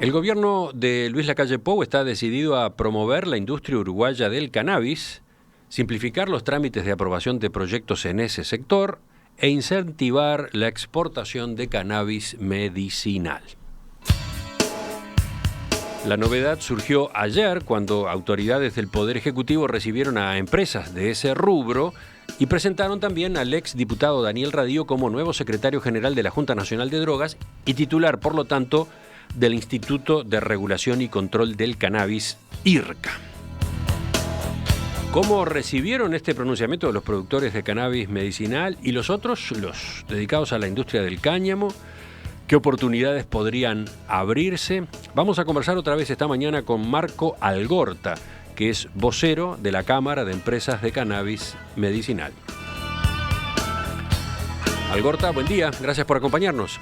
El gobierno de Luis Lacalle Pou está decidido a promover la industria uruguaya del cannabis, simplificar los trámites de aprobación de proyectos en ese sector e incentivar la exportación de cannabis medicinal. La novedad surgió ayer cuando autoridades del Poder Ejecutivo recibieron a empresas de ese rubro y presentaron también al exdiputado Daniel Radío como nuevo secretario general de la Junta Nacional de Drogas y titular, por lo tanto, del Instituto de Regulación y Control del Cannabis, IRCA. ¿Cómo recibieron este pronunciamiento de los productores de cannabis medicinal y los otros, los dedicados a la industria del cáñamo? ¿Qué oportunidades podrían abrirse? Vamos a conversar otra vez esta mañana con Marco Algorta, que es vocero de la Cámara de Empresas de Cannabis Medicinal. Algorta, buen día, gracias por acompañarnos.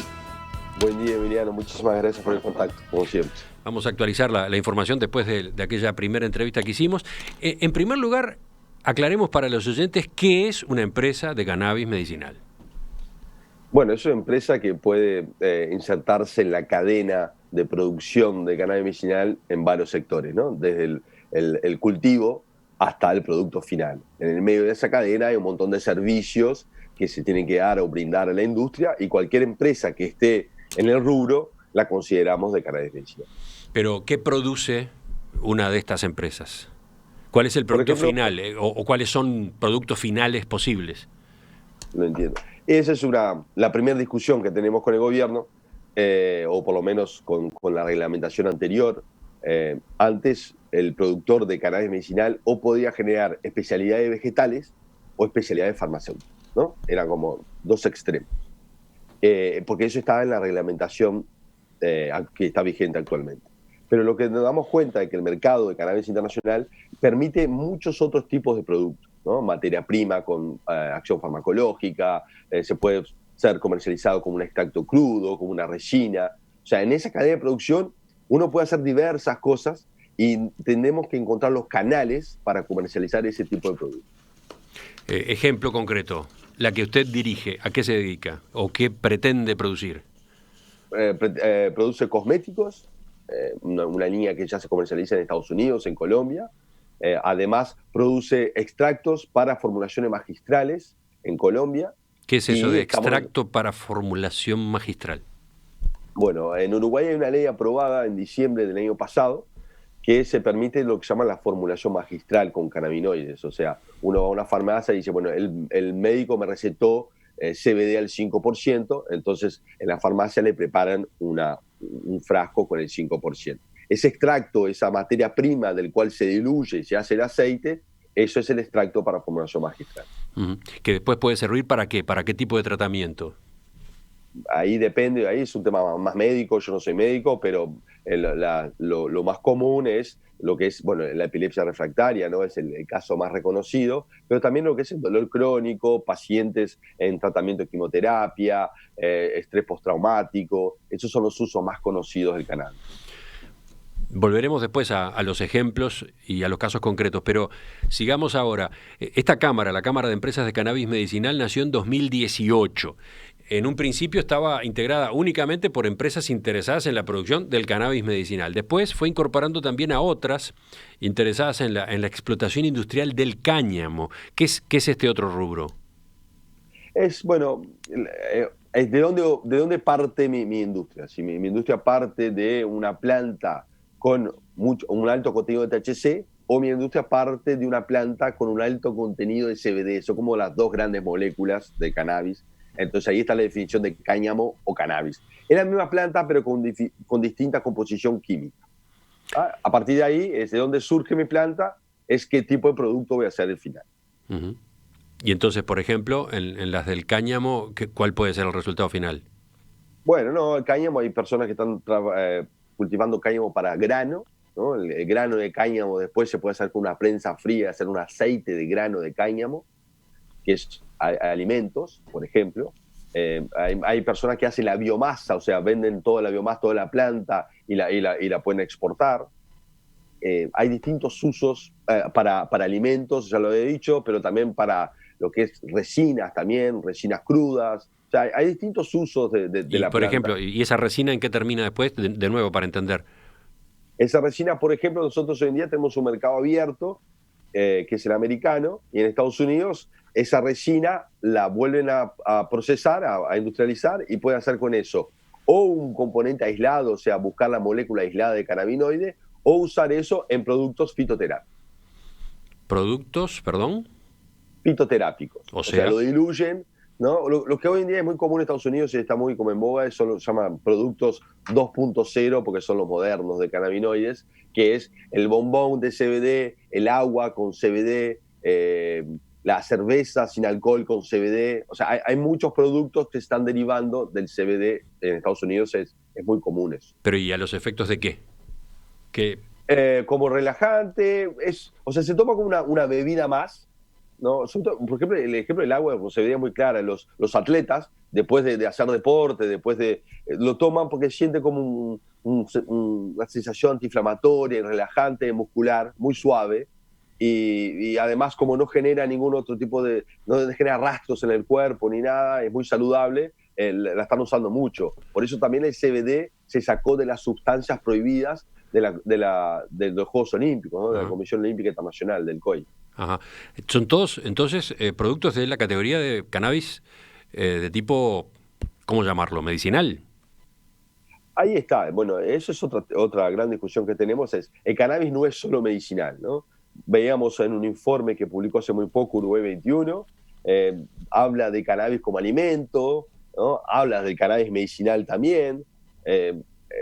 Buen día, Emiliano. Muchísimas gracias por el contacto, como siempre. Vamos a actualizar la información después de aquella primera entrevista que hicimos. En primer lugar, aclaremos para los oyentes qué es una empresa de cannabis medicinal. Bueno, es una empresa que puede insertarse en la cadena de producción de cannabis medicinal en varios sectores, ¿no? Desde el cultivo hasta el producto final. En el medio de esa cadena hay un montón de servicios que se tienen que dar o brindar a la industria, y cualquier empresa que esté en el rubro la consideramos de cannabis medicinal. Pero, ¿qué produce una de estas empresas? ¿Cuál es el producto final? ¿O cuáles son productos finales posibles? Lo entiendo. Esa es la primera discusión que tenemos con el gobierno, o por lo menos con la reglamentación anterior. Antes, el productor de cannabis medicinal o podía generar especialidades vegetales o especialidades farmacéuticas, ¿no? Eran como dos extremos. Porque eso estaba en la reglamentación que está vigente actualmente. Pero lo que nos damos cuenta es que el mercado de cannabis internacional permite muchos otros tipos de productos, ¿no? Materia prima con acción farmacológica, se puede ser comercializado como un extracto crudo, como una resina. O sea, en esa cadena de producción uno puede hacer diversas cosas y tenemos que encontrar los canales para comercializar ese tipo de productos. Ejemplo concreto, la que usted dirige, ¿a qué se dedica o qué pretende producir? Produce cosméticos, una línea que ya se comercializa en Estados Unidos, en Colombia. Además, produce extractos para formulaciones magistrales en Colombia. ¿Qué es eso de extracto para formulación magistral? Bueno, en Uruguay hay una ley aprobada en diciembre del año pasado que se permite lo que se llama la formulación magistral con cannabinoides. O sea, uno va a una farmacia y dice, bueno, el médico me recetó CBD al 5%, entonces en la farmacia le preparan un frasco con el 5%. Ese extracto, esa materia prima del cual se diluye y se hace el aceite, eso es el extracto para formulación magistral. Que después puede servir ¿para qué? ¿Para qué tipo de tratamiento? Ahí depende, ahí es un tema más médico, yo no soy médico, pero lo más común es lo que es, bueno, la epilepsia refractaria, ¿no? Es el caso más reconocido, pero también lo que es el dolor crónico, pacientes en tratamiento de quimioterapia, estrés postraumático, esos son los usos más conocidos del cannabis. Volveremos después a los ejemplos y a los casos concretos, pero sigamos ahora. Esta Cámara, la Cámara de Empresas de Cannabis Medicinal, nació en 2018. En un principio estaba integrada únicamente por empresas interesadas en la producción del cannabis medicinal. Después fue incorporando también a otras interesadas en la explotación industrial del cáñamo. ¿Qué es este otro rubro? Bueno, ¿de dónde parte mi industria? Si mi industria parte de una planta con un alto contenido de THC, o mi industria parte de una planta con un alto contenido de CBD. Son como las dos grandes moléculas de cannabis. Entonces ahí está la definición de cáñamo o cannabis. Es la misma planta, pero con distinta composición química. A partir de ahí, es de dónde surge mi planta, es qué tipo de producto voy a hacer al final. Uh-huh. Y entonces, por ejemplo, en las del cáñamo, ¿cuál puede ser el resultado final? Bueno, no, el cáñamo, hay personas que están cultivando cáñamo para grano, ¿no? El grano de cáñamo después se puede hacer con una prensa fría, hacer un aceite de grano de cáñamo, que es alimentos, por ejemplo. Hay personas que hacen la biomasa, o sea, venden toda la biomasa, toda la planta y la pueden exportar. Hay distintos usos para alimentos, ya lo he dicho, pero también para lo que es resinas también, resinas crudas, O sea, hay distintos usos de Y, la por planta. ejemplo, ¿y esa resina en qué termina después? De nuevo, para entender. Esa resina, por ejemplo, nosotros hoy en día tenemos un mercado abierto, que es el americano, y en Estados Unidos esa resina la vuelven a procesar, a industrializar, y puede hacer con eso o un componente aislado, o sea, buscar la molécula aislada de cannabinoide, o usar eso en productos fitoterápicos. ¿Productos, perdón? Fitoterápicos. O O sea, sea, lo diluyen, ¿no? Lo que hoy en día es muy común en Estados Unidos y está muy como en boga, son los llaman productos 2.0, porque son los modernos de cannabinoides, que es el bombón de CBD, el agua con CBD, la cerveza sin alcohol con CBD. O sea, hay muchos productos que están derivando del CBD en Estados Unidos, es muy común eso. pero ¿y a los efectos de qué? Que Como relajante, o sea, se toma como una bebida más, ¿no? Por ejemplo, el ejemplo del agua pues, se veía muy clara. Los atletas, después de hacer deporte, lo toman porque sienten como una sensación antiinflamatoria, relajante, muscular, muy suave. Y además, como no genera ningún otro tipo no genera rastros en el cuerpo ni nada, es muy saludable, la están usando mucho. Por eso también el CBD se sacó de las sustancias prohibidas de los Juegos Olímpicos, ¿no? De la Comisión Olímpica Internacional, del COI. ajá. Son todos, entonces, productos de la categoría de cannabis de tipo, ¿cómo llamarlo? ¿Medicinal? Ahí está. Bueno, eso es otra gran discusión que tenemos, el cannabis no es solo medicinal, ¿no? Veíamos en un informe que publicó hace muy poco Uruguay 21, habla de cannabis como alimento, ¿no? Habla del cannabis medicinal también.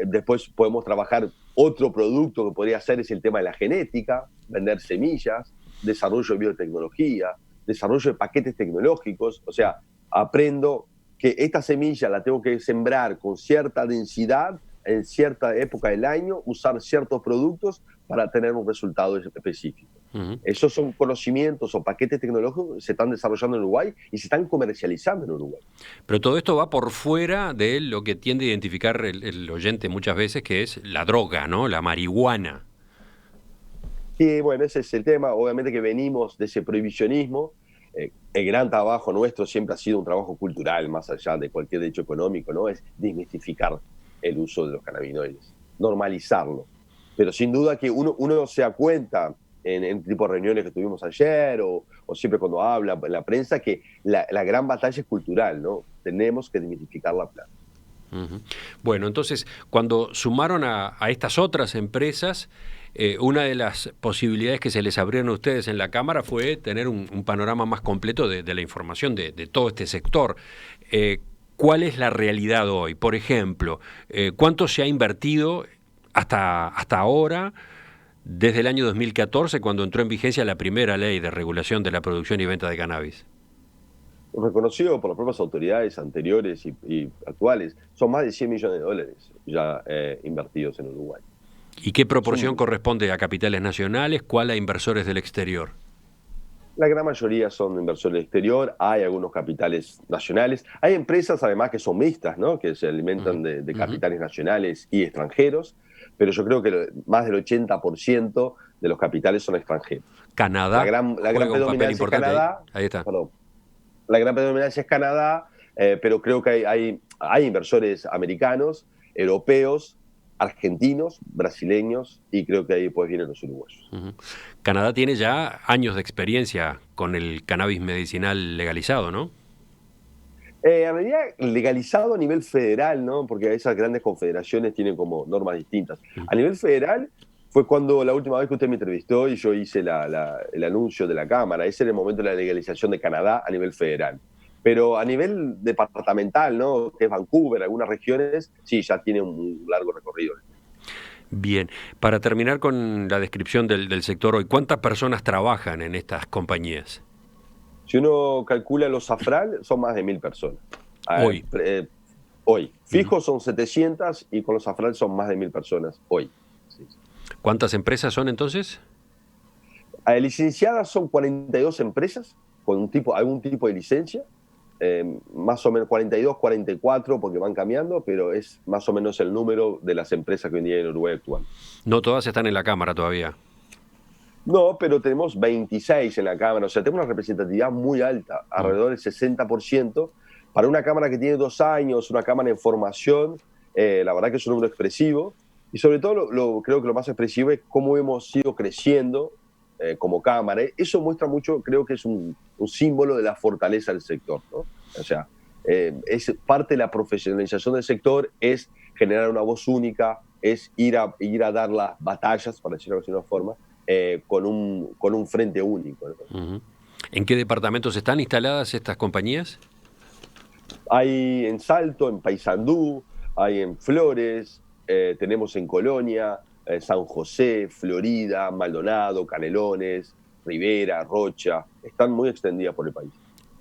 Después podemos trabajar otro producto que podría ser es el tema de la genética, vender semillas, desarrollo de biotecnología, desarrollo de paquetes tecnológicos. O sea, aprendo que esta semilla la tengo que sembrar con cierta densidad en cierta época del año, usar ciertos productos para tener un resultado específico. Ujú. Esos son conocimientos o paquetes tecnológicos que se están desarrollando en Uruguay y se están comercializando en Uruguay. Pero todo esto va por fuera de lo que tiende a identificar el oyente muchas veces, que es la droga, ¿no? La marihuana. Y bueno, ese es el tema. Obviamente que venimos de ese prohibicionismo. El gran trabajo nuestro siempre ha sido un trabajo cultural, más allá de cualquier hecho económico, ¿no? Es desmistificar el uso de los cannabinoides, normalizarlo. Pero sin duda que uno se da cuenta en tipo de reuniones que tuvimos ayer o siempre cuando habla en la prensa que la gran batalla es cultural, ¿no? Tenemos que desmitificar la planta. Ujú. Bueno, entonces, cuando sumaron a estas otras empresas, una de las posibilidades que se les abrieron a ustedes en la Cámara fue tener un panorama más completo de la información de todo este sector. ¿Cuál es la realidad hoy? Por ejemplo, ¿cuánto se ha invertido hasta ahora, desde el año 2014, cuando entró en vigencia la primera ley de regulación de la producción y venta de cannabis? Reconocido por las propias autoridades anteriores y actuales, son más de 100 millones de dólares ya invertidos en Uruguay. ¿Y qué proporción corresponde a capitales nacionales? ¿Cuál a inversores del exterior? La gran mayoría son inversores del exterior, hay algunos capitales nacionales, hay empresas además que son mixtas, ¿no? Que se alimentan de capitales nacionales y extranjeros, pero yo creo que más del 80% de los capitales son extranjeros. Canadá La gran juega un papel predominancia es importante Canadá, ahí está. perdón, la gran predominancia es Canadá, pero creo que hay inversores americanos, europeos, argentinos, brasileños, y creo que ahí pues vienen los uruguayos. Ujú. Canadá tiene ya años de experiencia con el cannabis medicinal legalizado, ¿no? A medida legalizado a nivel federal, ¿no? Porque esas grandes confederaciones tienen como normas distintas. A nivel federal fue cuando la última vez que usted me entrevistó y yo hice el anuncio de la Cámara. Ese era el momento de la legalización de Canadá a nivel federal. Pero a nivel departamental, ¿no? Que es Vancouver, algunas regiones, sí, ya tiene un largo recorrido. Bien, para terminar con la descripción del sector hoy, ¿cuántas personas trabajan en estas compañías? Si uno calcula los Zafral, son más de 1000 personas. Hoy. Hoy. Fijos son 700 y con los Zafral son más de 1000 personas hoy. Sí. ¿Cuántas empresas son entonces? Licenciadas son 42 empresas con algún tipo de licencia. Más o menos 42, 44, porque van cambiando, pero es más o menos el número de las empresas que hoy en día en Uruguay actúan. No todas están en la Cámara todavía. No, pero tenemos 26 en la Cámara, o sea, tenemos una representatividad muy alta, alrededor del 60%, para una cámara que tiene 2 años, una cámara en formación, la verdad que es un número expresivo. Y sobre todo creo que lo más expresivo es cómo hemos ido creciendo como cámara. Eso muestra mucho, creo que es un símbolo de la fortaleza del sector, ¿no? O sea, es parte de la profesionalización del sector, es generar una voz única, es ir a dar las batallas, para decirlo de alguna forma, con un frente único, ¿no? Uh-huh. ¿En qué departamentos están instaladas estas compañías? Hay en Salto, en Paysandú, hay en Flores, tenemos en Colonia, San José, Florida, Maldonado, Canelones, Rivera, Rocha. Están muy extendidas por el país.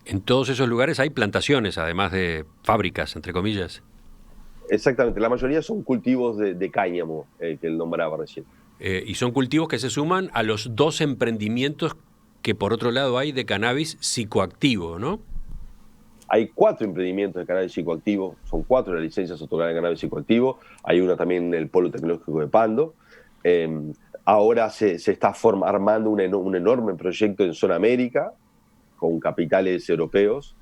En todos esos lugares hay plantaciones, además de fábricas, entre comillas. Exactamente, la mayoría son cultivos de cáñamo, que él nombraba recién. Y son cultivos que se suman a los 2 emprendimientos que por otro lado hay de cannabis psicoactivo, ¿no? Hay 4 emprendimientos de cannabis psicoactivo, son 4 las licencias otorgadas de cannabis psicoactivo, hay una también en el Polo Tecnológico de Pando. Ahora se está armando un enorme proyecto en Zona América, con capitales europeos.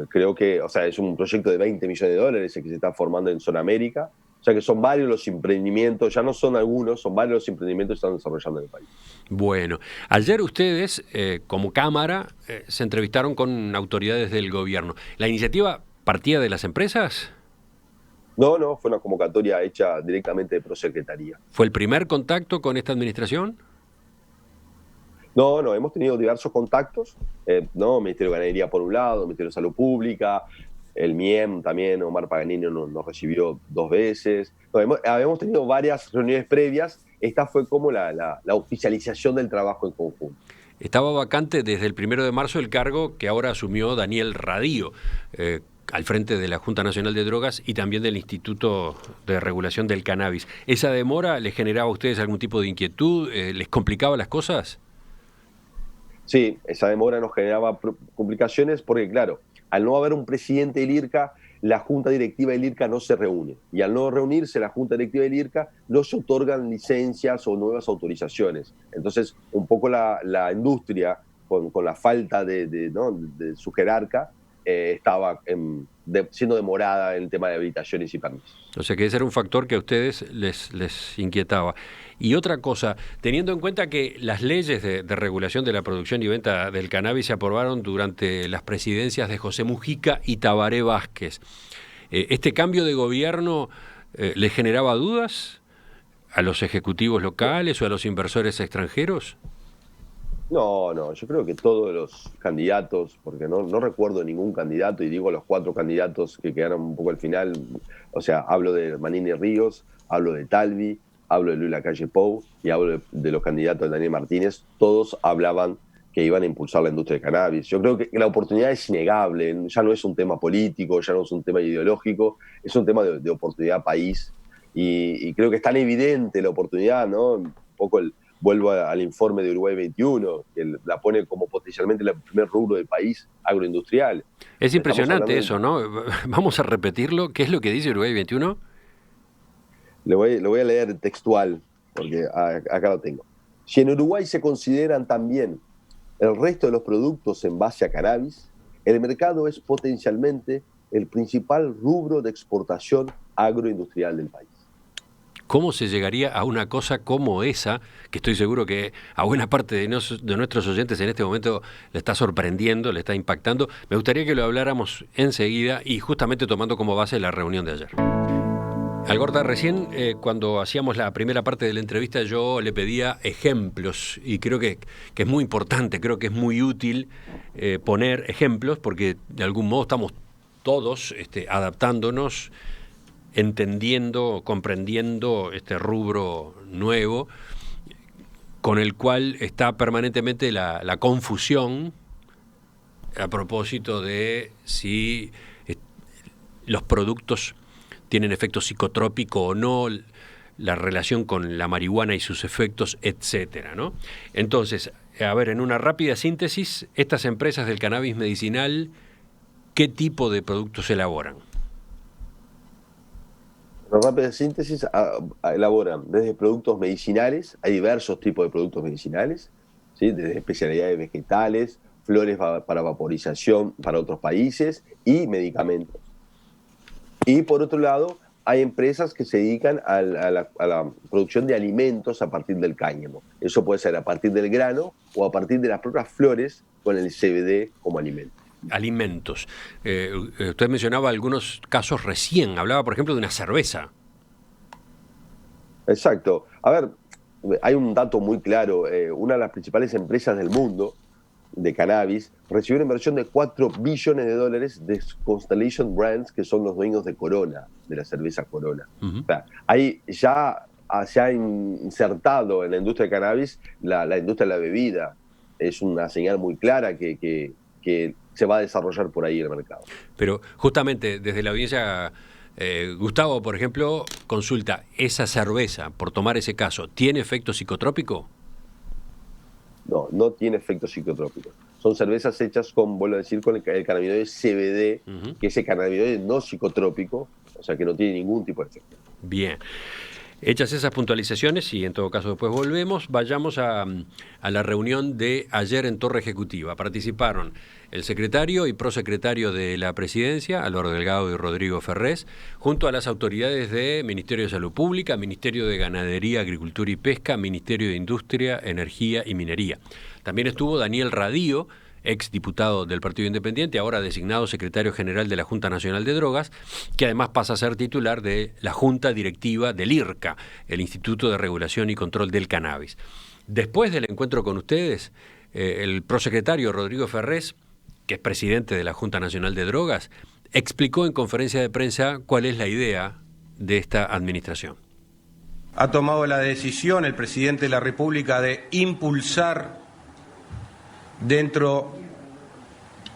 Creo que, o sea, es un proyecto de $20 millones el que se está formando en Zona América. O sea que son varios los emprendimientos, ya no son algunos, son varios los emprendimientos que están desarrollando en el país. Bueno, ayer ustedes, como Cámara, se entrevistaron con autoridades del gobierno. ¿La iniciativa partía de las empresas? No, fue una convocatoria hecha directamente de Prosecretaría. ¿Fue el primer contacto con esta administración? No, hemos tenido diversos contactos, ¿no? Ministerio de Ganadería por un lado, Ministerio de Salud Pública, el MIEM también, Omar Paganini nos recibió 2 veces. No, habíamos tenido varias reuniones previas, esta fue como la oficialización del trabajo en conjunto. Estaba vacante desde el 1 de marzo el cargo que ahora asumió Daniel Radío, al frente de la Junta Nacional de Drogas y también del Instituto de Regulación del Cannabis. ¿Esa demora les generaba a ustedes algún tipo de inquietud? ¿Les complicaba las cosas? Sí, esa demora nos generaba complicaciones porque, claro, al no haber un presidente del IRCA, la Junta Directiva del IRCA no se reúne. Y al no reunirse la Junta Directiva del IRCA, no se otorgan licencias o nuevas autorizaciones. Entonces, un poco la industria, con la falta de su jerarca, estaba siendo demorada en el tema de habilitaciones y permisos. O sea que ese era un factor que a ustedes les inquietaba. Y otra cosa, teniendo en cuenta que las leyes de regulación de la producción y venta del cannabis se aprobaron durante las presidencias de José Mujica y Tabaré Vázquez, ¿este cambio de gobierno les generaba dudas a los ejecutivos locales o a los inversores extranjeros? No, yo creo que todos los candidatos, porque no recuerdo ningún candidato, y digo los 4 candidatos que quedaron un poco al final, o sea, hablo de Manini Ríos, hablo de Talvi, hablo de Luis Lacalle Pou y hablo de los candidatos de Daniel Martínez, todos hablaban que iban a impulsar la industria del cannabis. Yo creo que la oportunidad es innegable, ya no es un tema político, ya no es un tema ideológico, es un tema de oportunidad país, y creo que es tan evidente la oportunidad, ¿no? Un poco vuelvo al informe de Uruguay 21, que la pone como potencialmente el primer rubro del país agroindustrial. Es impresionante eso, ¿no? Vamos a repetirlo. ¿Qué es lo que dice Uruguay 21? Lo voy a leer textual, porque acá lo tengo. Si en Uruguay se consideran también el resto de los productos en base a cannabis, el mercado es potencialmente el principal rubro de exportación agroindustrial del país. ¿Cómo se llegaría a una cosa como esa, que estoy seguro que a buena parte de nuestros oyentes en este momento le está sorprendiendo, le está impactando? Me gustaría que lo habláramos enseguida y justamente tomando como base la reunión de ayer. Algorta, recién cuando hacíamos la primera parte de la entrevista yo le pedía ejemplos y creo que es muy importante, creo que es muy útil poner ejemplos porque de algún modo estamos todos adaptándonos, entendiendo, comprendiendo este rubro nuevo con el cual está permanentemente la confusión a propósito de si los productos tienen efecto psicotrópico o no, la relación con la marihuana y sus efectos, etcétera, ¿no? Entonces, a ver, en una rápida síntesis, estas empresas del cannabis medicinal, ¿qué tipo de productos elaboran? En rápida síntesis, elaboran desde productos medicinales, hay diversos tipos de productos medicinales, ¿sí? Desde especialidades vegetales, flores para vaporización para otros países y medicamentos. Y por otro lado, hay empresas que se dedican a la producción de alimentos a partir del cáñamo. Eso puede ser a partir del grano o a partir de las propias flores con el CBD como alimento. Alimentos. Usted mencionaba algunos casos recién, hablaba por ejemplo de una cerveza. Exacto. A ver, hay un dato muy claro. Una de las principales empresas del mundo de cannabis recibió una inversión de $4 billones de Constellation Brands, que son los dueños de Corona, de la cerveza Corona. O sea, ahí ya se ha insertado en la industria de cannabis la industria de la bebida. Es una señal muy clara que se va a desarrollar por ahí el mercado. Pero justamente desde la audiencia, Gustavo, por ejemplo, consulta, ¿esa cerveza, por tomar ese caso, tiene efecto psicotrópico? No, no tiene efectos psicotrópicos. Son cervezas hechas con, vuelvo a decir, con el cannabinoide CBD, que es el cannabinoide no psicotrópico, o sea que no tiene ningún tipo de efecto. Bien. Hechas esas puntualizaciones, y en todo caso después volvemos, vayamos a la reunión de ayer en Torre Ejecutiva. Participaron el secretario y prosecretario de la Presidencia, Álvaro Delgado y Rodrigo Ferrés, junto a las autoridades de Ministerio de Salud Pública, Ministerio de Ganadería, Agricultura y Pesca, Ministerio de Industria, Energía y Minería. También estuvo Daniel Radío, ex diputado del Partido Independiente, ahora designado secretario general de la Junta Nacional de Drogas, que además pasa a ser titular de la Junta Directiva del IRCA, el Instituto de Regulación y Control del Cannabis. Después del encuentro con ustedes, el prosecretario Rodrigo Ferrés, que es presidente de la Junta Nacional de Drogas, explicó en conferencia de prensa cuál es la idea de esta administración. Ha tomado la decisión el presidente de la República de impulsar dentro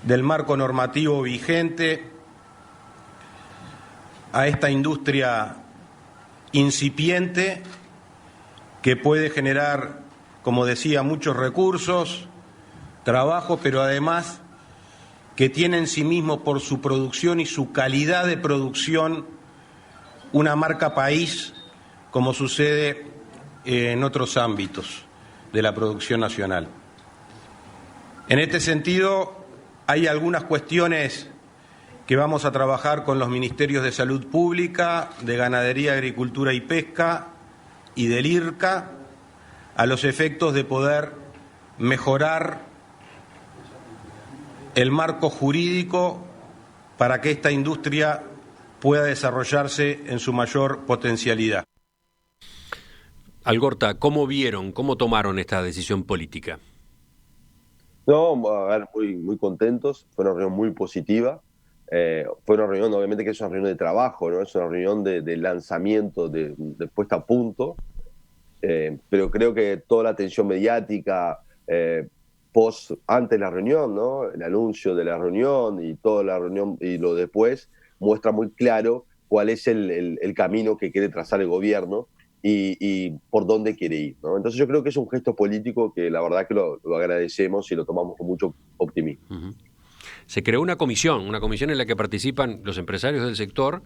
del marco normativo vigente a esta industria incipiente que puede generar, como decía, muchos recursos, trabajo, pero además que tiene en sí mismo por su producción y su calidad de producción una marca país, como sucede en otros ámbitos de la producción nacional. En este sentido, hay algunas cuestiones que vamos a trabajar con los Ministerios de Salud Pública, de Ganadería, Agricultura y Pesca y del IRCA, a los efectos de poder mejorar el marco jurídico para que esta industria pueda desarrollarse en su mayor potencialidad. Algorta, ¿cómo vieron, cómo tomaron esta decisión política? No, a ver, muy contentos. Fue una reunión muy positiva. Fue una reunión, obviamente que es una reunión de trabajo, ¿no? Es una reunión de lanzamiento, de puesta a punto. Pero creo que toda la atención mediática antes de la reunión, ¿no? El anuncio de la reunión y toda la reunión y lo después muestra muy claro cuál es el camino que quiere trazar el gobierno y por dónde quiere ir, ¿no? Entonces yo creo que es un gesto político que la verdad que lo agradecemos y lo tomamos con mucho optimismo. Se creó una comisión en la que participan los empresarios del sector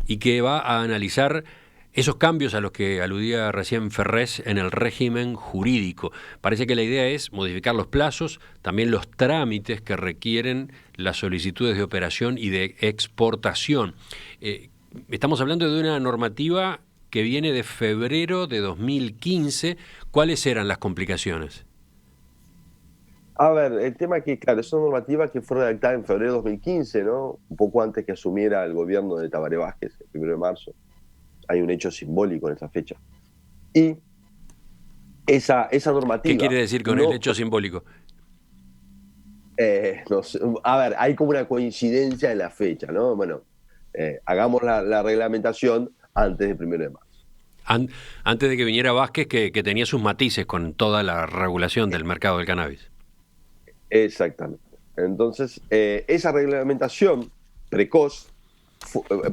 y que va a analizar esos cambios a los que aludía recién Ferrés en el régimen jurídico. Parece que la idea es modificar los plazos, también los trámites que requieren las solicitudes de operación y de exportación. Estamos hablando de una normativa que viene de febrero de 2015. ¿Cuáles eran las complicaciones? A ver, el tema es que, claro, es una normativa que fue redactada en febrero de 2015, ¿no? Un poco antes que asumiera el gobierno de Tabaré Vázquez, el 1 de marzo. Hay un hecho simbólico en esa fecha. Y esa normativa... ¿Qué quiere decir con el hecho simbólico? No sé, a ver, hay como una coincidencia en la fecha, ¿no? Bueno, hagamos la reglamentación antes del 1 de marzo. Antes de que viniera Vázquez, que tenía sus matices con toda la regulación del mercado del cannabis. Exactamente. Entonces, esa reglamentación precoz,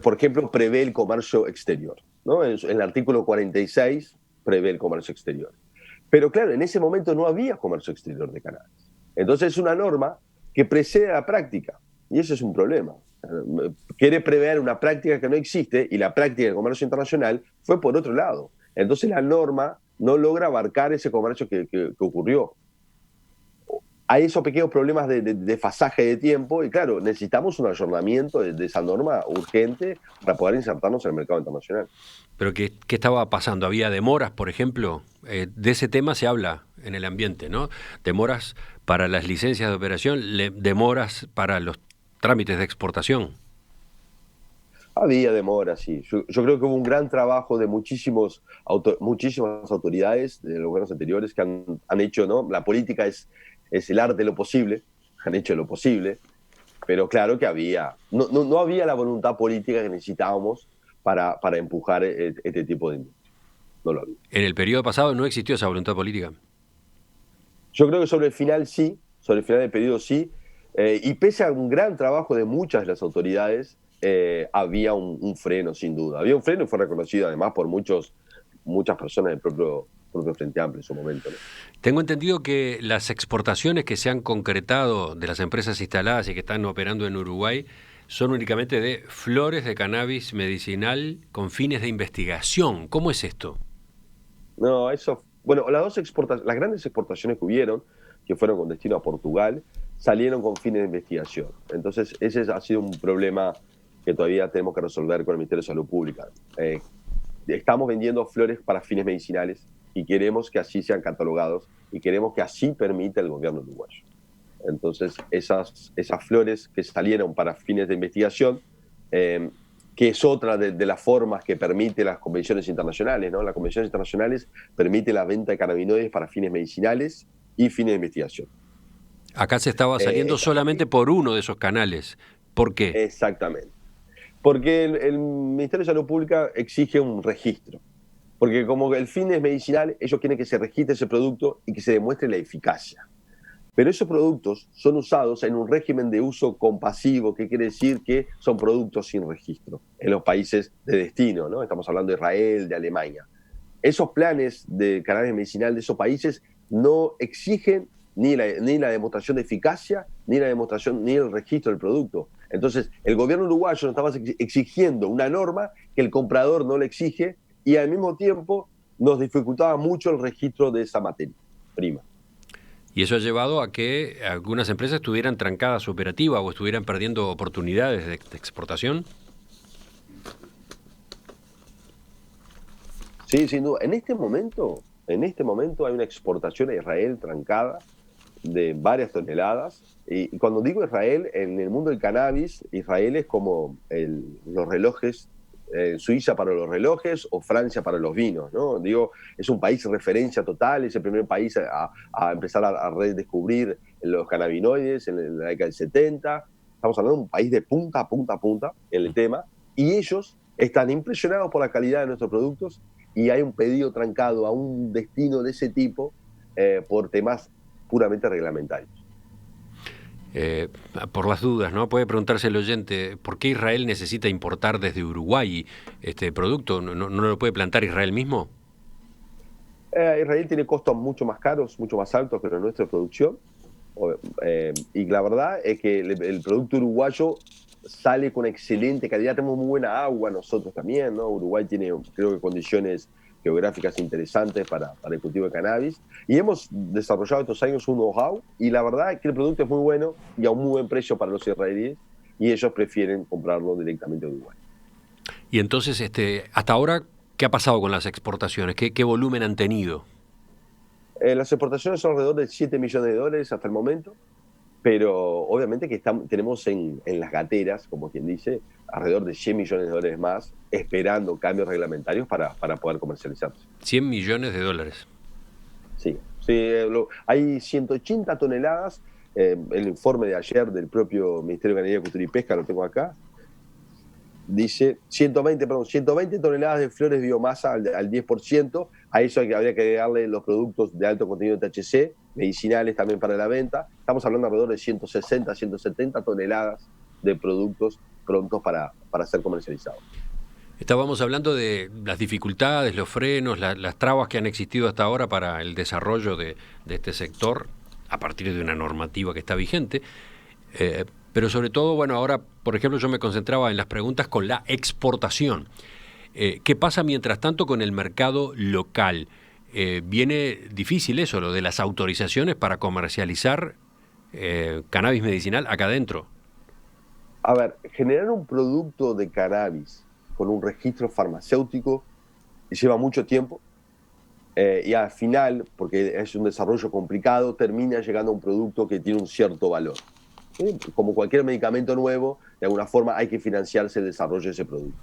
por ejemplo, prevé el comercio exterior, ¿no? En el artículo 46 prevé el comercio exterior. Pero claro, en ese momento no había comercio exterior de cannabis. Entonces es una norma que precede a la práctica, y eso es un problema. Quiere prever una práctica que no existe, y la práctica del comercio internacional fue por otro lado. Entonces la norma no logra abarcar ese comercio que ocurrió. hay esos pequeños problemas de fasaje de tiempo y claro, necesitamos un ayornamiento de esa norma urgente para poder insertarnos en el mercado internacional. Pero ¿qué estaba pasando? ¿Había demoras, por ejemplo? De ese tema se habla en el ambiente, ¿no? Demoras para las licencias de operación, demoras para los trámites de exportación. Había demoras, sí. Yo creo que hubo un gran trabajo de muchísimas autoridades de los gobiernos anteriores que han hecho, ¿no? La política es el arte de lo posible, han hecho lo posible, pero claro que no había la voluntad política que necesitábamos para empujar este tipo de industria. No lo había. En el periodo pasado no existió esa voluntad política. Yo creo que sobre el final sí, sobre el final del periodo sí, y pese a un gran trabajo de muchas de las autoridades, había un freno, sin duda. Había un freno y fue reconocido además por muchas personas del propio Frente Amplio en su momento, ¿no? Tengo entendido que las exportaciones que se han concretado de las empresas instaladas y que están operando en Uruguay son únicamente de flores de cannabis medicinal con fines de investigación. ¿Cómo es esto? No, bueno, las grandes exportaciones que hubieron, que fueron con destino a Portugal, salieron con fines de investigación. Entonces, ese ha sido un problema que todavía tenemos que resolver con el Ministerio de Salud Pública. Estamos vendiendo flores para fines medicinales y queremos que así sean catalogados y queremos que así permita el gobierno uruguayo. Entonces, esas flores que salieron para fines de investigación, que es otra de las formas que permite las convenciones internacionales, ¿no? Las convenciones internacionales permiten la venta de cannabinoides para fines medicinales y fines de investigación. Acá se estaba saliendo solamente por uno de esos canales. ¿Por qué? Exactamente. Porque el Ministerio de Salud Pública exige un registro. Porque como el fin es medicinal, ellos quieren que se registre ese producto y que se demuestre la eficacia. Pero esos productos son usados en un régimen de uso compasivo, que quiere decir que son productos sin registro en los países de destino, ¿no? Estamos hablando de Israel, de Alemania. Esos planes de cannabis medicinal de esos países no exigen ni la demostración de eficacia, ni el registro del producto. Entonces, el gobierno uruguayo nos estaba exigiendo una norma que el comprador no le exige y al mismo tiempo nos dificultaba mucho el registro de esa materia prima. Y eso ha llevado a que algunas empresas estuvieran trancadas su operativa o estuvieran perdiendo oportunidades de exportación. Sí, sin duda. En este momento hay una exportación a Israel trancada de varias toneladas. Y cuando digo Israel, en el mundo del cannabis, Israel es como los relojes, Suiza para los relojes o Francia para los vinos, ¿no? Digo, es un país de referencia total, es el primer país a empezar a redescubrir los cannabinoides en la década del 70. Estamos hablando de un país de punta a punta en el tema, y ellos están impresionados por la calidad de nuestros productos y hay un pedido trancado a un destino de ese tipo por temas puramente reglamentarios. Por las dudas, ¿no? Puede preguntarse el oyente, ¿por qué Israel necesita importar desde Uruguay este producto? ¿No lo puede plantar Israel mismo? Israel tiene costos mucho más caros, mucho más altos que la nuestra producción. Y la verdad es que el producto uruguayo sale con excelente calidad. Tenemos muy buena agua nosotros también, ¿no? Uruguay tiene, creo que, condiciones geográficas interesantes para el cultivo de cannabis, y hemos desarrollado estos años un know-how, y la verdad es que el producto es muy bueno y a un muy buen precio para los israelíes, y ellos prefieren comprarlo directamente de Uruguay. Y entonces, hasta ahora, ¿qué ha pasado con las exportaciones? ¿Qué volumen han tenido? Las exportaciones son alrededor de $7 millones hasta el momento, pero obviamente que tenemos en las gateras, como quien dice, alrededor de $100 millones más, esperando cambios reglamentarios para poder comercializarse. $100 millones. Sí, hay 180 toneladas, el informe de ayer del propio Ministerio de Ganadería, Cultura y Pesca, lo tengo acá, dice 120 toneladas de flores biomasa al 10%, a eso habría que agregarle los productos de alto contenido de THC, medicinales también para la venta. Estamos hablando alrededor de 160, 170 toneladas de productos prontos para ser comercializados. Estábamos hablando de las dificultades, los frenos, las trabas que han existido hasta ahora para el desarrollo de este sector a partir de una normativa que está vigente. Pero sobre todo, bueno, ahora, por ejemplo, yo me concentraba en las preguntas con la exportación. ¿Qué pasa mientras tanto con el mercado local? ¿Viene difícil eso, lo de las autorizaciones para comercializar cannabis medicinal acá adentro. A ver, generar un producto de cannabis con un registro farmacéutico lleva mucho tiempo y al final, porque es un desarrollo complicado, termina llegando a un producto que tiene un cierto valor. Como cualquier medicamento nuevo, de alguna forma hay que financiarse el desarrollo de ese producto.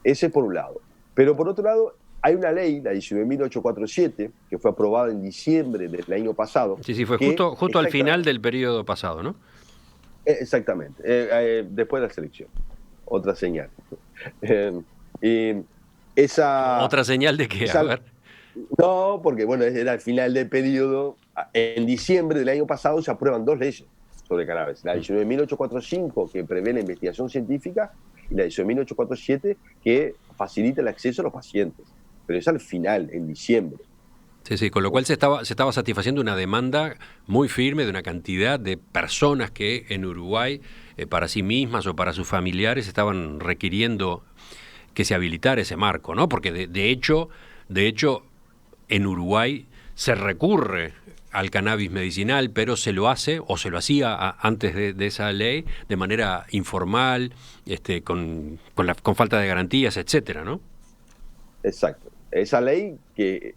Ese por un lado. Pero por otro lado, hay una ley, la 19.847, que fue aprobada en diciembre del año pasado. Sí, fue que justo al final del periodo pasado, ¿no? Exactamente, después de la selección. Otra señal. Y ¿Otra señal de qué? A ver. No, porque bueno, era el final del periodo. En diciembre del año pasado se aprueban 2 leyes sobre cannabis. La 19.845, que prevé la investigación científica, y la 19.847, que facilita el acceso a los pacientes. Pero es al final, en diciembre. Sí, con lo cual se estaba satisfaciendo una demanda muy firme de una cantidad de personas que en Uruguay, para sí mismas o para sus familiares, estaban requiriendo que se habilitara ese marco, ¿no? Porque de hecho, en Uruguay se recurre al cannabis medicinal, pero se lo hace, o se lo hacía antes de esa ley, de manera informal, con falta de garantías, etcétera, ¿no? Exacto. Esa ley que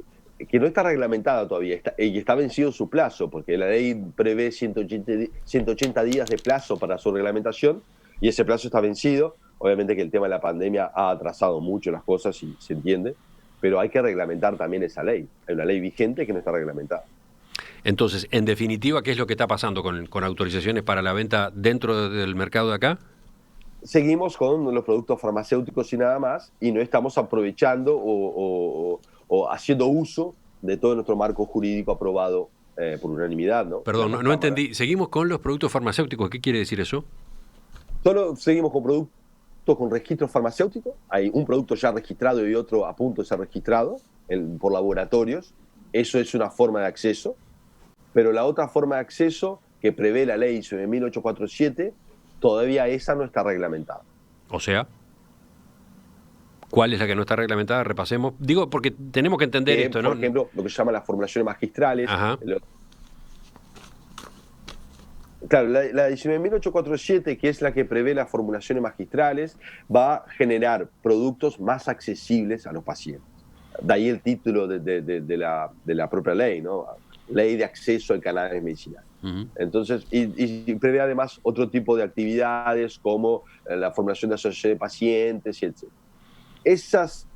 no está reglamentada todavía, y está vencido su plazo, porque la ley prevé 180 días de plazo para su reglamentación, y ese plazo está vencido. Obviamente que el tema de la pandemia ha atrasado mucho las cosas, y se entiende, pero hay que reglamentar también esa ley. Hay una ley vigente que no está reglamentada. Entonces, en definitiva, ¿qué es lo que está pasando con autorizaciones para la venta dentro del mercado de acá? Seguimos con los productos farmacéuticos y nada más, y no estamos aprovechando o haciendo uso de todo nuestro marco jurídico aprobado por unanimidad, ¿no? Perdón, no entendí. ¿Seguimos con los productos farmacéuticos? ¿Qué quiere decir eso? Solo seguimos con productos con registro farmacéutico. Hay un producto ya registrado y otro a punto de ser registrado por laboratorios. Eso es una forma de acceso. Pero la otra forma de acceso que prevé la ley 1847, todavía esa no está reglamentada. O sea, ¿cuál es la que no está reglamentada? Repasemos. Digo, porque tenemos que entender esto, ¿no? Por ejemplo, lo que se llama las formulaciones magistrales. Ajá. Claro, la 19.847, que es la que prevé las formulaciones magistrales, va a generar productos más accesibles a los pacientes. De ahí el título de la propia ley, ¿no? Ley de acceso al cannabis medicinal. Uh-huh. Entonces, y prevé además otro tipo de actividades como la formulación de asociaciones de pacientes, y etc.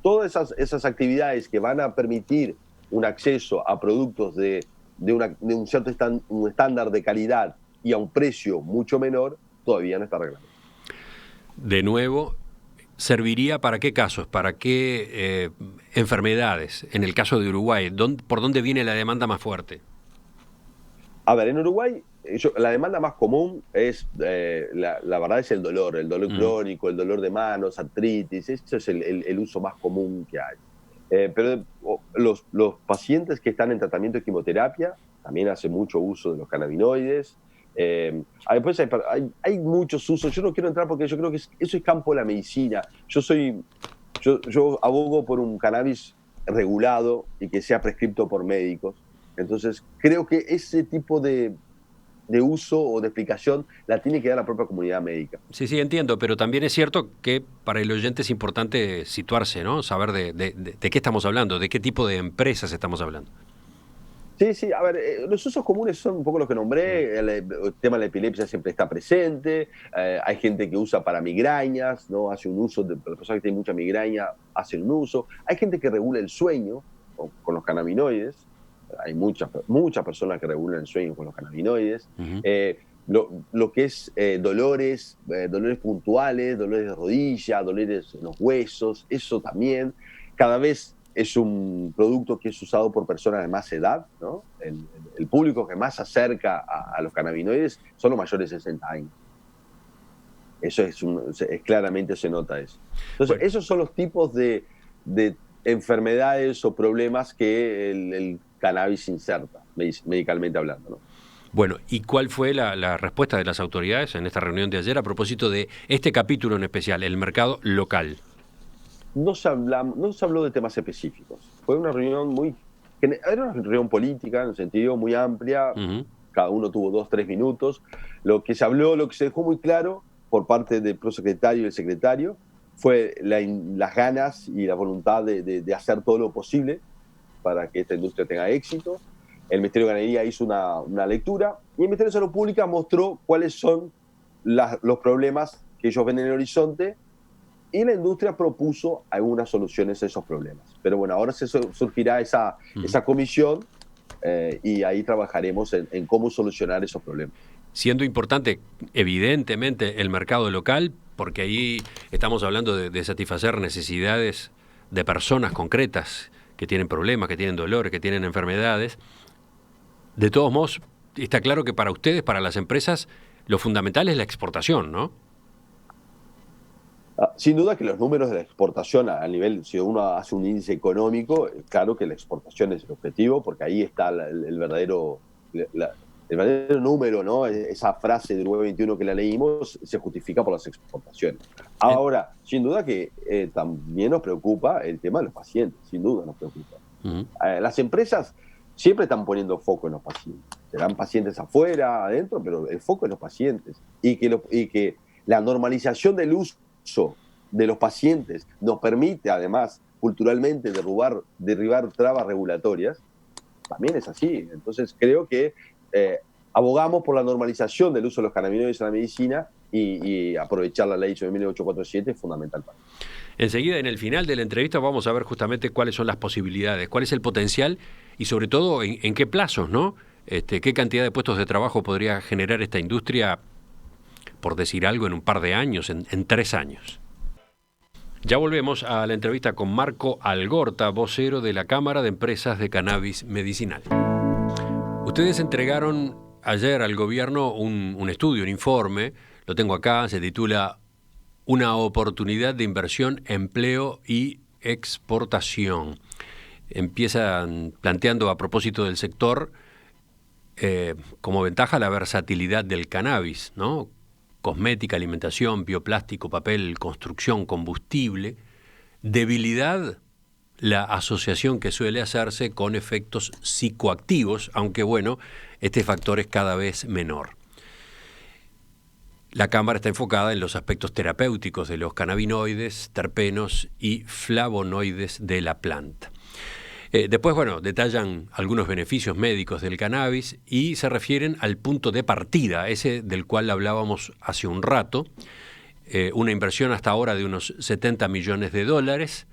Todas esas actividades que van a permitir un acceso a productos de un cierto un estándar de calidad y a un precio mucho menor, todavía no está reglamentado. De nuevo, ¿serviría para qué casos? ¿Para qué enfermedades? En el caso de Uruguay, ¿por dónde viene la demanda más fuerte? A ver, en Uruguay la demanda más común es, la verdad, es el dolor crónico, el dolor de manos, artritis. Eso es el uso más común que hay. Pero los pacientes que están en tratamiento de quimioterapia también hacen mucho uso de los cannabinoides. Después hay muchos usos. Yo no quiero entrar porque yo creo que eso es campo de la medicina. Yo abogo por un cannabis regulado y que sea prescripto por médicos. Entonces creo que ese tipo de uso o de explicación la tiene que dar la propia comunidad médica. Sí, entiendo, pero también es cierto que para el oyente es importante situarse, ¿no? Saber de qué estamos hablando, de qué tipo de empresas estamos hablando. Sí, a ver, los usos comunes son un poco los que nombré. El tema de la epilepsia siempre está presente. Hay gente que usa para migrañas, ¿no? Hace un uso, las personas que tienen mucha migraña hacen un uso. Hay gente que regula el sueño con los cannabinoides. Hay muchas personas que regulan el sueño con los cannabinoides. Uh-huh. Lo que es dolores puntuales, dolores de rodilla, dolores en los huesos, eso también. Cada vez es un producto que es usado por personas de más edad, ¿no? El público que más se acerca a los cannabinoides son los mayores de 60 años. Eso claramente se nota eso. Entonces, bueno, esos son los tipos de enfermedades o problemas que el cannabis inserta, medicalmente hablando, ¿no? Bueno, ¿y cuál fue la respuesta de las autoridades en esta reunión de ayer a propósito de este capítulo en especial, el mercado local? No se habló de temas específicos. Fue una reunión era una reunión política, en un sentido muy amplia. Uh-huh. cada uno tuvo 2-3 minutos. Lo que se habló, lo que se dejó muy claro por parte del prosecretario y el secretario fue las ganas y la voluntad de hacer todo lo posible para que esta industria tenga éxito. El Ministerio de Ganadería hizo una lectura y el Ministerio de Salud Pública mostró cuáles son los problemas que ellos ven en el horizonte y la industria propuso algunas soluciones a esos problemas. Pero bueno, ahora surgirá esa comisión y ahí trabajaremos en cómo solucionar esos problemas. Siendo importante, evidentemente, el mercado local, porque ahí estamos hablando de satisfacer necesidades de personas concretas que tienen problemas, que tienen dolores, que tienen enfermedades. De todos modos, está claro que para ustedes, para las empresas, lo fundamental es la exportación, ¿no? Sin duda que los números de la exportación a nivel, si uno hace un índice económico, claro que la exportación es el objetivo, porque ahí está el verdadero número, ¿no? Esa frase del 921 que la leímos se justifica por las exportaciones. Ahora, sin duda que también nos preocupa el tema de los pacientes, sin duda nos preocupa. Las empresas siempre están poniendo foco en los pacientes. Serán pacientes afuera, adentro, pero el foco en los pacientes. Y que la normalización del uso de los pacientes nos permite, además, culturalmente derribar trabas regulatorias, también es así. Entonces creo que abogamos por la normalización del uso de los cannabinoides en la medicina y aprovechar la ley 9847 es fundamental para eso. Enseguida, en el final de la entrevista, vamos a ver justamente cuáles son las posibilidades, cuál es el potencial y sobre todo en qué plazos, ¿no? ¿Qué cantidad de puestos de trabajo podría generar esta industria, por decir algo, en un par de años, en 3 años? Ya volvemos a la entrevista con Marco Algorta, vocero de la Cámara de Empresas de Cannabis Medicinal. Ustedes entregaron ayer al gobierno un estudio, un informe, lo tengo acá, se titula Una oportunidad de inversión, empleo y exportación. Empiezan planteando a propósito del sector como ventaja la versatilidad del cannabis, ¿no? Cosmética, alimentación, bioplástico, papel, construcción, combustible. Debilidad, la asociación que suele hacerse con efectos psicoactivos, aunque bueno, este factor es cada vez menor. La Cámara está enfocada en los aspectos terapéuticos de los cannabinoides, terpenos y flavonoides de la planta. Después, bueno, detallan algunos beneficios médicos del cannabis y se refieren al punto de partida, ese del cual hablábamos hace un rato, una inversión hasta ahora de unos $70 millones,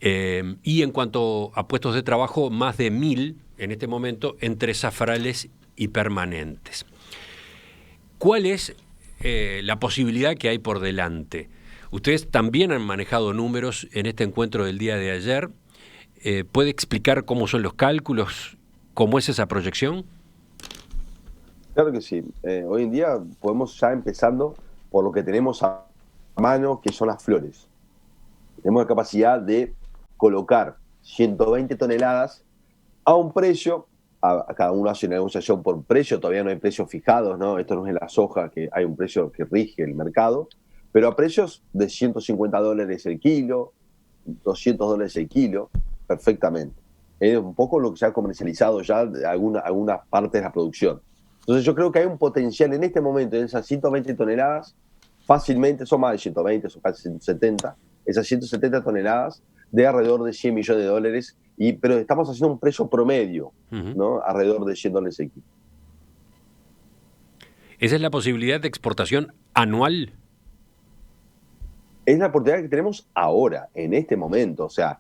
y en cuanto a puestos de trabajo, más de 1.000 en este momento entre zafrales y permanentes. ¿Cuál es la posibilidad que hay por delante? Ustedes también han manejado números en este encuentro del día de ayer. ¿Puede explicar cómo son los cálculos? ¿Cómo es esa proyección? Claro que sí. Hoy en día podemos ya empezando por lo que tenemos a mano, que son las flores. Tenemos la capacidad de colocar 120 toneladas a un precio, cada uno hace una negociación por precio, todavía no hay precios fijados, ¿no? Esto no es la soja, que hay un precio que rige el mercado, pero a precios de $150 el kilo, $200 el kilo, perfectamente. Es un poco lo que se ha comercializado ya de algunas partes de la producción. Entonces yo creo que hay un potencial en este momento, en esas 120 toneladas, fácilmente, son más de 120, son casi 170, esas 170 toneladas de alrededor de $100 millones, pero estamos haciendo un precio promedio, ¿no? Alrededor de $100 el kilo. ¿Esa es la posibilidad de exportación anual? Es la oportunidad que tenemos ahora, en este momento. O sea,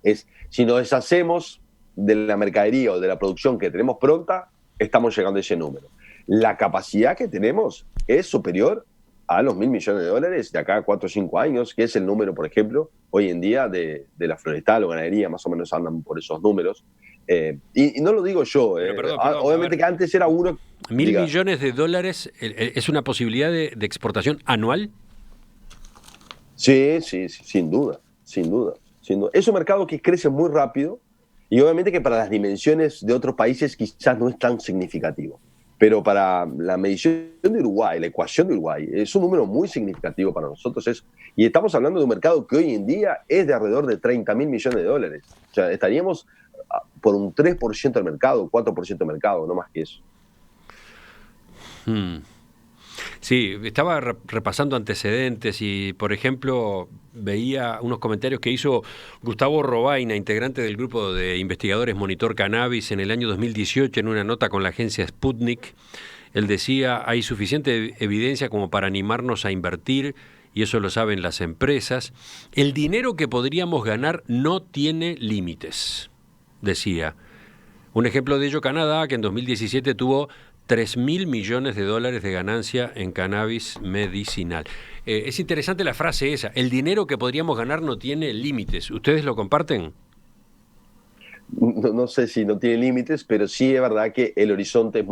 si nos deshacemos de la mercadería o de la producción que tenemos pronta, estamos llegando a ese número. La capacidad que tenemos es superior a los $1.000 millones de acá a 4 o 5 años, que es el número, por ejemplo, hoy en día de la florestal o ganadería, más o menos andan por esos números. Y no lo digo yo. Perdón, obviamente que antes era uno... ¿1.000 millones de dólares es una posibilidad de exportación anual? Sí, sin duda. Es un mercado que crece muy rápido y obviamente que para las dimensiones de otros países quizás no es tan significativo. Pero para la medición de Uruguay, la ecuación de Uruguay, es un número muy significativo para nosotros. Y estamos hablando de un mercado que hoy en día es de alrededor de $30.000 millones. O sea, estaríamos por un 3% del mercado, 4% del mercado, no más que eso. Hmm. Sí, estaba repasando antecedentes y, por ejemplo, veía unos comentarios que hizo Gustavo Robaina, integrante del grupo de investigadores Monitor Cannabis, en el año 2018 en una nota con la agencia Sputnik. Él decía, hay suficiente evidencia como para animarnos a invertir, y eso lo saben las empresas. El dinero que podríamos ganar no tiene límites, decía. Un ejemplo de ello, Canadá, que en 2017 tuvo 3.000 millones de dólares de ganancia en cannabis medicinal. Es interesante la frase esa, el dinero que podríamos ganar no tiene límites. ¿Ustedes lo comparten? No sé si no tiene límites, pero sí es verdad que el horizonte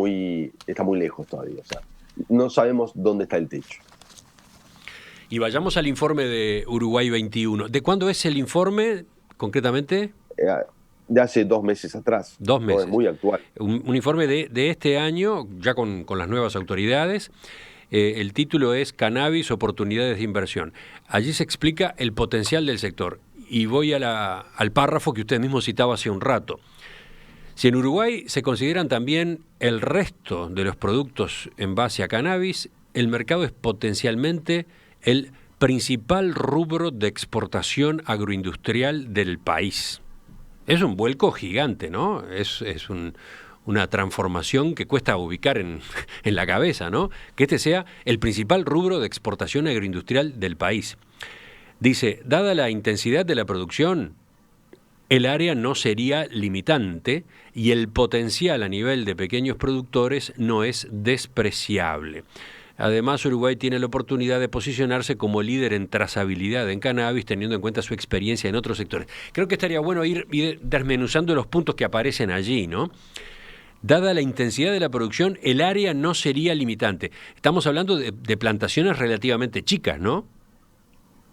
está muy lejos todavía. O sea, no sabemos dónde está el techo. Y vayamos al informe de Uruguay 21. ¿De cuándo es el informe, concretamente? De hace 2 meses atrás. 2 meses. No, es muy actual. Un informe de este año, ya con las nuevas autoridades. El título es Cannabis, oportunidades de inversión. Allí se explica el potencial del sector. Y voy al párrafo que usted mismo citaba hace un rato. Si en Uruguay se consideran también el resto de los productos en base a cannabis, el mercado es potencialmente el principal rubro de exportación agroindustrial del país. Es un vuelco gigante, ¿no? Es una transformación que cuesta ubicar en la cabeza, ¿no? Que este sea el principal rubro de exportación agroindustrial del país. Dice, dada la intensidad de la producción, el área no sería limitante y el potencial a nivel de pequeños productores no es despreciable. Además, Uruguay tiene la oportunidad de posicionarse como líder en trazabilidad en cannabis, teniendo en cuenta su experiencia en otros sectores. Creo que estaría bueno ir desmenuzando los puntos que aparecen allí, ¿no? Dada la intensidad de la producción, el área no sería limitante. Estamos hablando de plantaciones relativamente chicas, ¿no?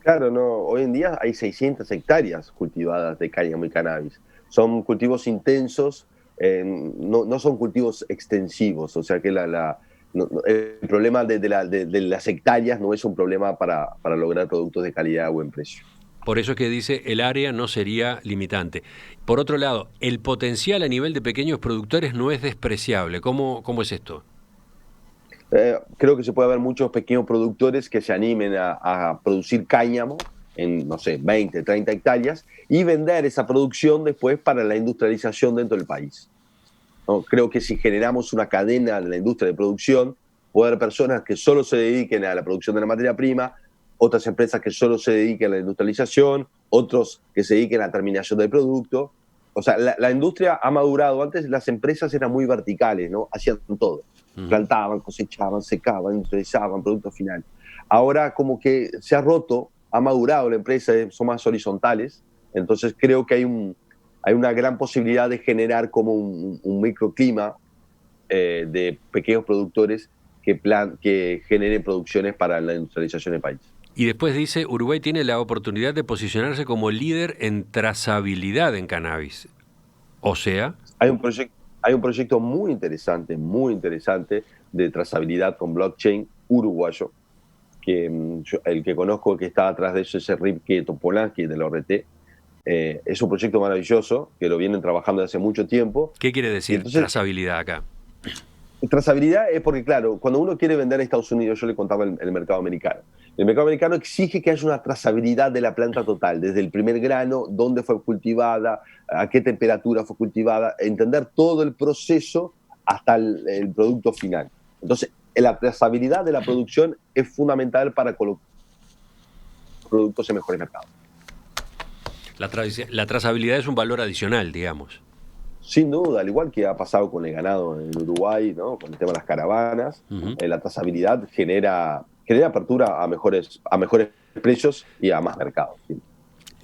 Claro, no. Hoy en día hay 600 hectáreas cultivadas de cáñamo y cannabis. Son cultivos intensos, no son cultivos extensivos. O sea que el problema de las hectáreas no es un problema para lograr productos de calidad a buen precio. Por eso es que dice el área no sería limitante. Por otro lado, el potencial a nivel de pequeños productores no es despreciable. ¿Cómo es esto? Creo que se puede haber muchos pequeños productores que se animen a producir cáñamo en, no sé, 20, 30 hectáreas y vender esa producción después para la industrialización dentro del país, ¿no? Creo que si generamos una cadena de la industria de producción, puede haber personas que solo se dediquen a la producción de la materia prima, otras empresas que solo se dediquen a la industrialización, otros que se dediquen a la terminación del producto. O sea, la industria ha madurado. Antes las empresas eran muy verticales, ¿no? Hacían todo. Plantaban, cosechaban, secaban, industrializaban, producto final. Ahora como que se ha roto, ha madurado la empresa, son más horizontales. Entonces creo que hay una gran posibilidad de generar como un microclima de pequeños productores que generen producciones para la industrialización del país. Y después dice, Uruguay tiene la oportunidad de posicionarse como líder en trazabilidad en cannabis. O sea... Hay un proyecto muy interesante de trazabilidad con blockchain uruguayo, que el que conozco que está atrás de eso es Enrique Topolansky de la ORT. Es un proyecto maravilloso que lo vienen trabajando desde hace mucho tiempo. ¿Qué quiere decir entonces, trazabilidad acá? Trazabilidad es porque, claro, cuando uno quiere vender a Estados Unidos, yo le contaba el mercado americano. El mercado americano exige que haya una trazabilidad de la planta total, desde el primer grano, dónde fue cultivada, a qué temperatura fue cultivada, entender todo el proceso hasta el producto final. Entonces, la trazabilidad de la producción es fundamental para colocar productos en mejores mercados. La trazabilidad es un valor adicional, digamos. Sin duda, al igual que ha pasado con el ganado en Uruguay, ¿no? Con el tema de las caravanas, la trazabilidad genera apertura a mejores precios y a más mercados. ¿Sí?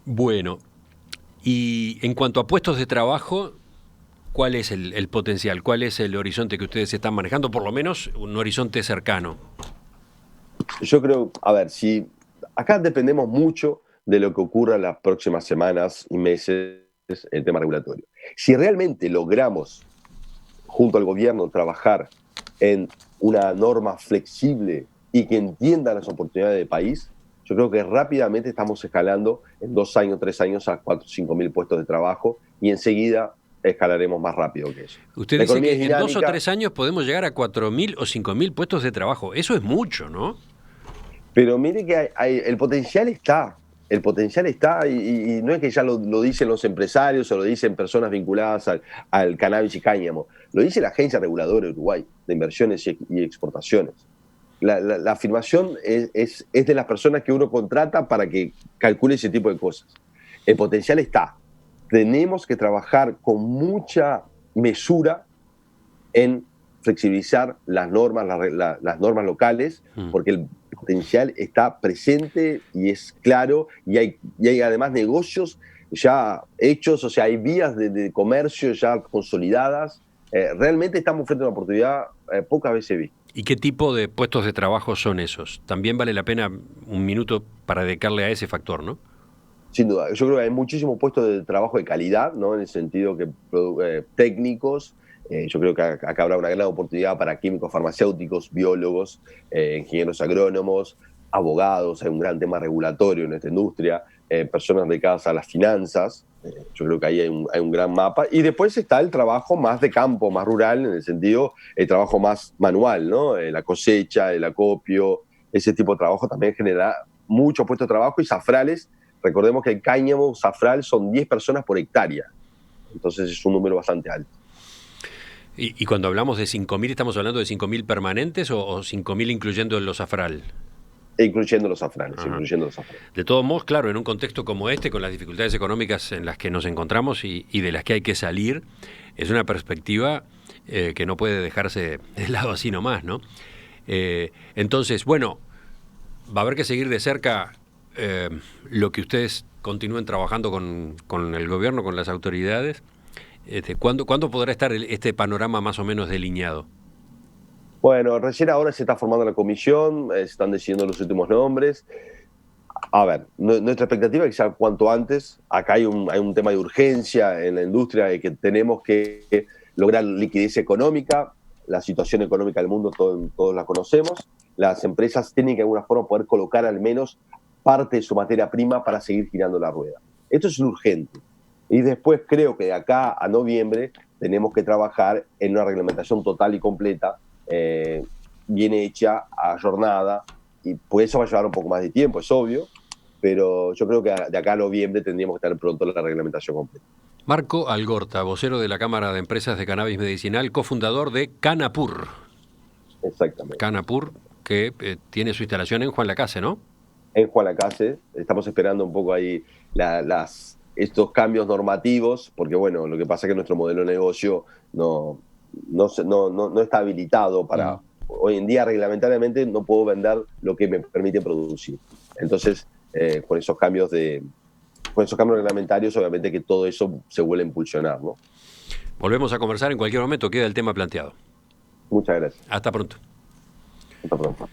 Bueno, y en cuanto a puestos de trabajo, ¿cuál es el potencial? ¿Cuál es el horizonte que ustedes están manejando? Por lo menos un horizonte cercano. Yo creo, a ver, si acá dependemos mucho de lo que ocurra en las próximas semanas y meses en el tema regulatorio. Si realmente logramos, junto al gobierno, trabajar en una norma flexible y que entienda las oportunidades del país, yo creo que rápidamente estamos escalando en 2 años, 3 años a 4 o 5 mil puestos de trabajo y enseguida escalaremos más rápido que eso. Usted dice que en 2 o 3 años podemos llegar a 4.000 o 5.000 puestos de trabajo. Eso es mucho, ¿no? Pero mire que el potencial está. El potencial está y no es que ya lo dicen los empresarios o lo dicen personas vinculadas al cannabis y cáñamo. Lo dice la Agencia Reguladora de Uruguay de Inversiones y Exportaciones. La afirmación es de las personas que uno contrata para que calcule ese tipo de cosas. El potencial está. Tenemos que trabajar con mucha mesura en flexibilizar las normas, las normas locales, porque el potencial está presente y es claro, y hay además negocios ya hechos, o sea, hay vías de comercio ya consolidadas. Realmente estamos frente a una oportunidad pocas veces vista. ¿Y qué tipo de puestos de trabajo son esos? También vale la pena un minuto para dedicarle a ese factor, ¿no? Sin duda, yo creo que hay muchísimos puestos de trabajo de calidad, ¿no? En el sentido que técnicos. Yo creo que acá habrá una gran oportunidad para químicos farmacéuticos, biólogos, ingenieros agrónomos, abogados. Hay un gran tema regulatorio en esta industria, personas dedicadas a las finanzas. Yo creo que ahí hay un gran mapa. Y después está el trabajo más de campo, más rural, en el sentido, el trabajo más manual, ¿no? La cosecha, el acopio, ese tipo de trabajo también genera muchos puestos de trabajo. Y zafrales, recordemos que el cáñamo, zafral, son 10 personas por hectárea. Entonces es un número bastante alto. Y cuando hablamos de 5.000, ¿estamos hablando de 5.000 permanentes o 5.000 incluyendo los zafral? Incluyendo los zafranes, incluyendo los zafranes. De todos modos, claro, en un contexto como este, con las dificultades económicas en las que nos encontramos y de las que hay que salir, es una perspectiva que no puede dejarse de lado así nomás, ¿no? Entonces, bueno, va a haber que seguir de cerca lo que ustedes continúen trabajando con el gobierno, con las autoridades. ¿Cuándo podrá estar este panorama más o menos delineado? Bueno, recién ahora se está formando la comisión, se están decidiendo los últimos nombres. A ver, nuestra expectativa es que sea cuanto antes. Acá hay un tema de urgencia en la industria de que tenemos que lograr liquidez económica. La situación económica del mundo todos la conocemos. Las empresas tienen que de alguna forma poder colocar al menos parte de su materia prima para seguir girando la rueda. Esto es urgente. Y después creo que de acá a noviembre tenemos que trabajar en una reglamentación total y completa, bien hecha, ajornada, y pues eso va a llevar un poco más de tiempo, es obvio, pero yo creo que de acá a noviembre tendríamos que estar pronto en la reglamentación completa. Marco Algorta, vocero de la Cámara de Empresas de Cannabis Medicinal, cofundador de Canapur. Exactamente. Canapur, que tiene su instalación en Juan Lacase, ¿no? En Juan Lacase, estamos esperando un poco ahí estos cambios normativos, porque bueno, lo que pasa es que nuestro modelo de negocio no está habilitado para... Hoy en día reglamentariamente no puedo vender lo que me permite producir. Entonces, con esos cambios reglamentarios, obviamente que todo eso se vuelve a impulsionar, ¿no? Volvemos a conversar en cualquier momento, queda el tema planteado. Muchas gracias. Hasta pronto. Hasta pronto.